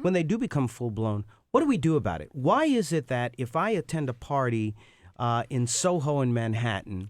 when they do become full-blown, what do we do about it? Why is it that if I attend a party in Soho in Manhattan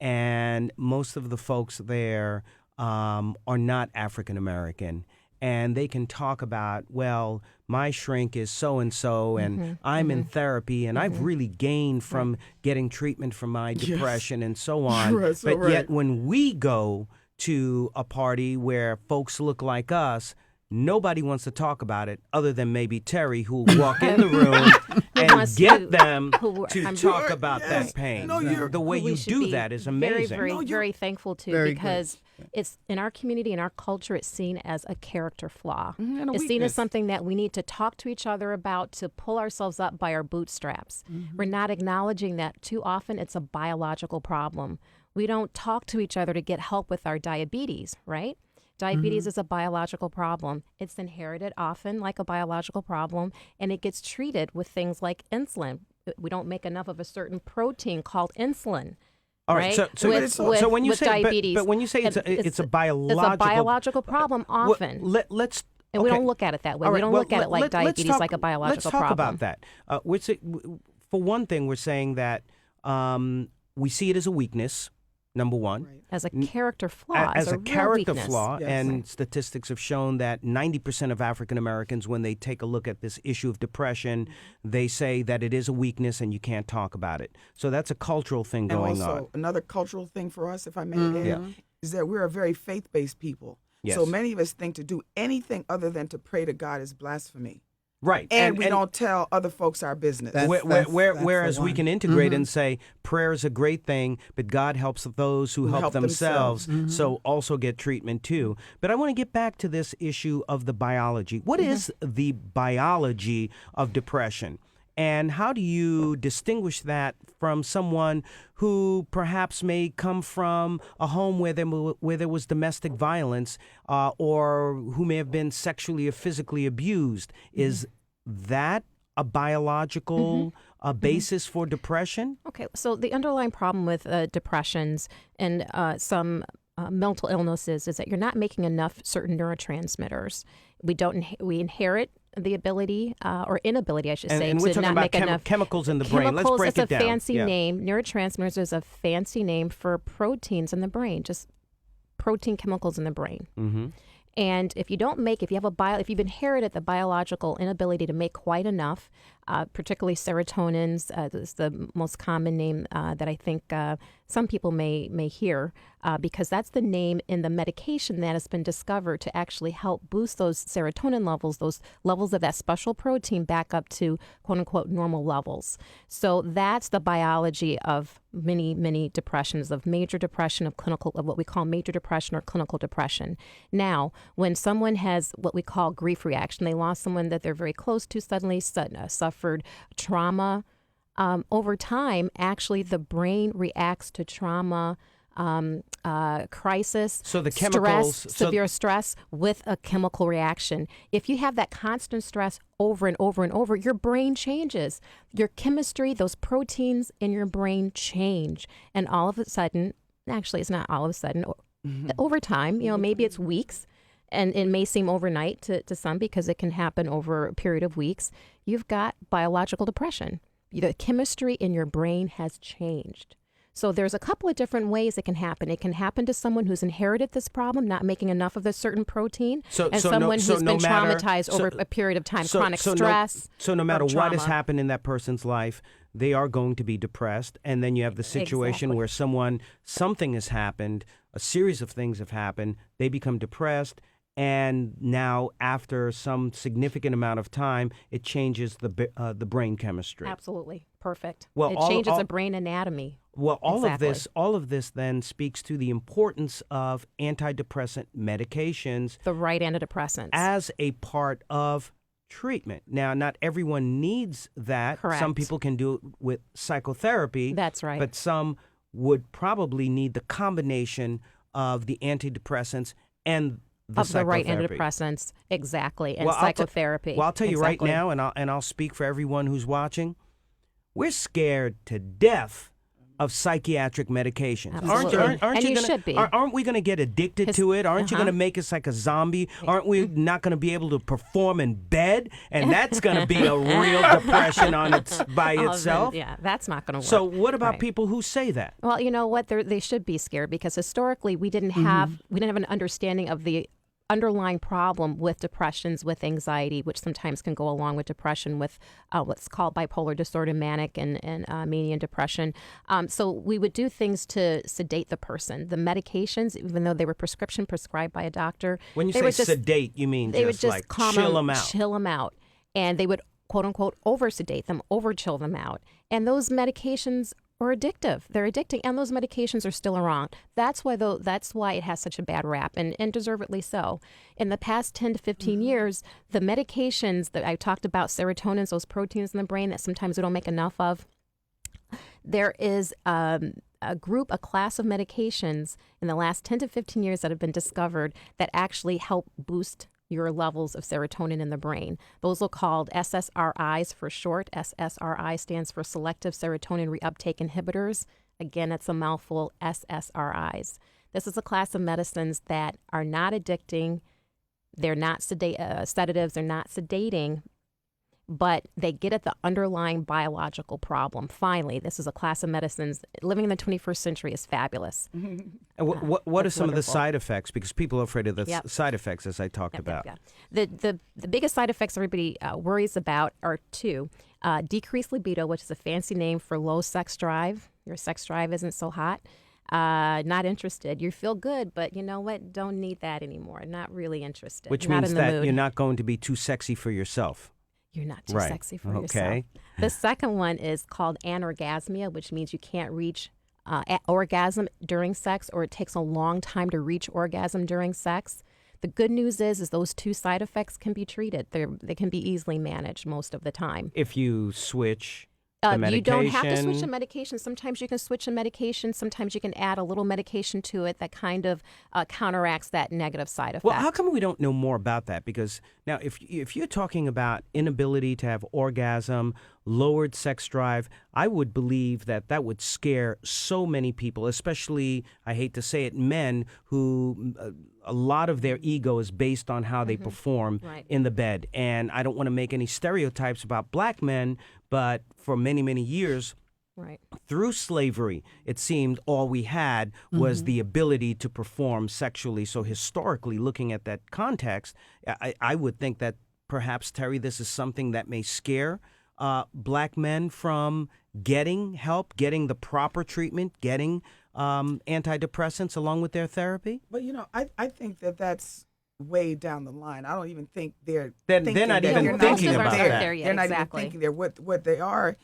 and most of the folks there are not African American, and they can talk about, well, my shrink is so-and-so, and I'm in therapy, and I've really gained from getting treatment for my depression and so on. Yet when we go to a party where folks look like us, nobody wants to talk about it other than maybe Terry, who will walk in the room and get them to talk about that pain. The way you do that is amazing. Very thankful to, because it's in our community, in our culture, it's seen as a character flaw. It's seen as something that we need to talk to each other about, to pull ourselves up by our bootstraps. We're not acknowledging that too often it's a biological problem. We don't talk to each other to get help with our diabetes, right? Diabetes is a biological problem. It's inherited often like a biological problem, and it gets treated with things like insulin. We don't make enough of a certain protein called insulin. All right. Right? So when you say diabetes, but when you say it's a biological problem often. Let's and we don't look at it that way. All right, we don't look at it like diabetes like a biological problem. Let's talk about that. For one thing, we're saying that we see it as a weakness. Number one. As a character flaw. As a character weakness. flaw. And statistics have shown that 90% of African Americans, when they take a look at this issue of depression, they say that it is a weakness and you can't talk about it. So that's a cultural thing going on. And also, another cultural thing for us, if I may add, is that we're a very faith-based people. Yes. So many of us think to do anything other than to pray to God is blasphemy. Right. And we don't tell other folks our business. Whereas we can integrate and say prayer is a great thing, but God helps those who help themselves. So also get treatment too. But I want to get back to this issue of the biology. What is the biology of depression? And how do you distinguish that from someone who perhaps may come from a home where there was domestic violence or who may have been sexually or physically abused? Is that a biological basis for depression? Okay, so the underlying problem with depressions and some mental illnesses is that you're not making enough certain neurotransmitters. We inherit the ability or inability, I should say, and we're to not make enough chemicals in the brain. Let's break it down. It's a fancy name. Neurotransmitters is a fancy name for proteins in the brain, just protein chemicals in the brain. And if you've inherited the biological inability to make quite enough, particularly serotonins, is the most common name that I think some people may hear, because that's the name in the medication that has been discovered to actually help boost those serotonin levels, those levels of that special protein back up to quote unquote normal levels. So that's the biology of many depressions, of major depression, of what we call major depression or clinical depression. Now, when someone has what we call grief reaction, they lost someone that they're very close to, suddenly suffered trauma. Over time, actually, the brain reacts to trauma, crisis, so the chemicals, severe stress with a chemical reaction. If you have that constant stress over and over and over, your brain changes. Your chemistry, those proteins in your brain change. And all of a sudden, actually, it's not all of a sudden, over time, maybe it's weeks, and it may seem overnight to some because it can happen over a period of weeks. You've got biological depression. The chemistry in your brain has changed. So there's a couple of different ways it can happen. It can happen to someone who's inherited this problem, not making enough of a certain protein, and someone who's been traumatized over a period of time, chronic stress. So no matter what has happened in that person's life, they are going to be depressed. And then you have the situation where something has happened, a series of things have happened, they become depressed. And now, after some significant amount of time, it changes the brain chemistry. Absolutely, perfect. Well, it changes the brain anatomy. Well, all of this then speaks to the importance of antidepressant medications, the right antidepressants, as a part of treatment. Now, not everyone needs that. Correct. Some people can do it with psychotherapy. That's right. But some would probably need the combination of the antidepressants and the right antidepressants, exactly, and psychotherapy. I'll tell you right now, and I'll speak for everyone who's watching. We're scared to death of psychiatric medications. Absolutely. Aren't And you gonna, should be. Aren't we going to get addicted to it? Aren't you going to make us like a zombie? Aren't we not going to be able to perform in bed? And that's going to be a real depression by itself. Yeah, that's not going to work. So what about people who say that? Well, you know what? They should be scared because historically we didn't have an understanding of the underlying problem with depressions, with anxiety, which sometimes can go along with depression, with what's called bipolar disorder, manic and mania and depression. So we would do things to sedate the person. The medications, even though they were prescribed by a doctor. When you say sedate, you mean they would just like calm chill them out. Chill them out. And they would, quote unquote, over-sedate them, over-chill them out. And those medications are addictive. They're addicting, and those medications are still around. That's why it has such a bad rap, and deservedly so. In the past 10 to 15 years, the medications that I talked about, serotonins, those proteins in the brain that sometimes we don't make enough of, there is a class of medications in the last 10 to 15 years that have been discovered that actually help boost your levels of serotonin in the brain. Those are called SSRIs for short. SSRI stands for selective serotonin reuptake inhibitors. Again, it's a mouthful, SSRIs. This is a class of medicines that are not addicting. They're not sedatives. They're not sedating, but they get at the underlying biological problem. Finally, this is a class of medicines. Living in the 21st century is fabulous. And what are some of the side effects? Because people are afraid of the side effects, as I talked about. The biggest side effects everybody worries about are two. Decreased libido, which is a fancy name for low sex drive. Your sex drive isn't so hot. Not interested. You feel good, but you know what? Don't need that anymore. Not really interested. Which not means in the that mood. You're not going to be too sexy for yourself. You're not too sexy for yourself. Okay. The second one is called anorgasmia, which means you can't reach orgasm during sex, or it takes a long time to reach orgasm during sex. The good news is those two side effects can be treated. They can be easily managed most of the time. If you switch the medication. You don't have to switch a medication. Sometimes you can switch a medication. Sometimes you can add a little medication to it that kind of counteracts that negative side effect. Well, how come we don't know more about that? Because now, if you're talking about inability to have orgasm, lowered sex drive, I would believe that would scare so many people, especially, I hate to say it, men who a lot of their ego is based on how they perform in the bed. And I don't want to make any stereotypes about black men, but for many, many years, through slavery, it seemed all we had was the ability to perform sexually. So historically, looking at that context, I would think that perhaps, Terry, this is something that may scare black men from getting help, getting the proper treatment, getting antidepressants along with their therapy. But, I think that's way down the line. I don't even think they're not even thinking about that. They're not even thinking there. What they are,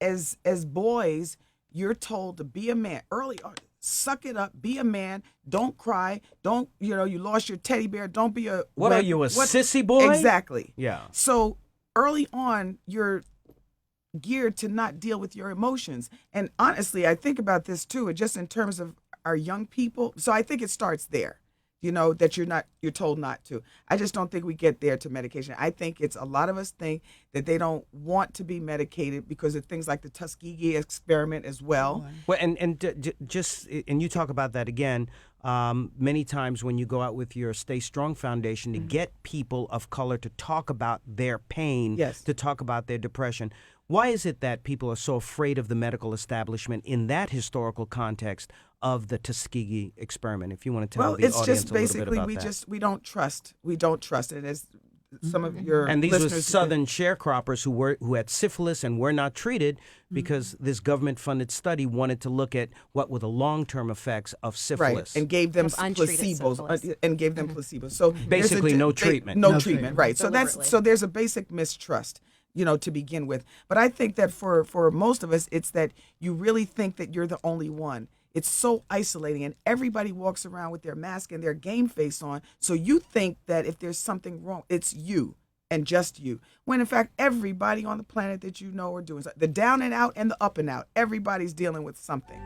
as boys, you're told to be a man early on. Suck it up. Be a man. Don't cry. Don't, you lost your teddy bear. Don't be a... What are you, a sissy boy? Exactly. Yeah. So early on, you're geared to not deal with your emotions. And honestly, I think about this too, just in terms of our young people. So I think it starts there. That you're told not to. I just don't think we get there to medication. I think a lot of us think that they don't want to be medicated because of things like the Tuskegee experiment as well. Well, and you talk about that again many times when you go out with your Stay Strong Foundation to get people of color to talk about their pain, to talk about their depression. Why is it that people are so afraid of the medical establishment in that historical context of the Tuskegee experiment? If you want to tell the audience a little bit about that. Well, it's just basically we don't trust it. As some of your and these were listeners Southern sharecroppers who had syphilis and were not treated because this government-funded study wanted to look at what were the long-term effects of syphilis, and gave them placebos and gave them placebos. So basically, no treatment. No treatment, right? So there's a basic mistrust. To begin with. But I think that for most of us, it's that you really think that you're the only one. It's so isolating, and everybody walks around with their mask and their game face on. So you think that if there's something wrong, it's you and just you. When in fact, everybody on the planet that are doing something. The down and out and the up and out. Everybody's dealing with something.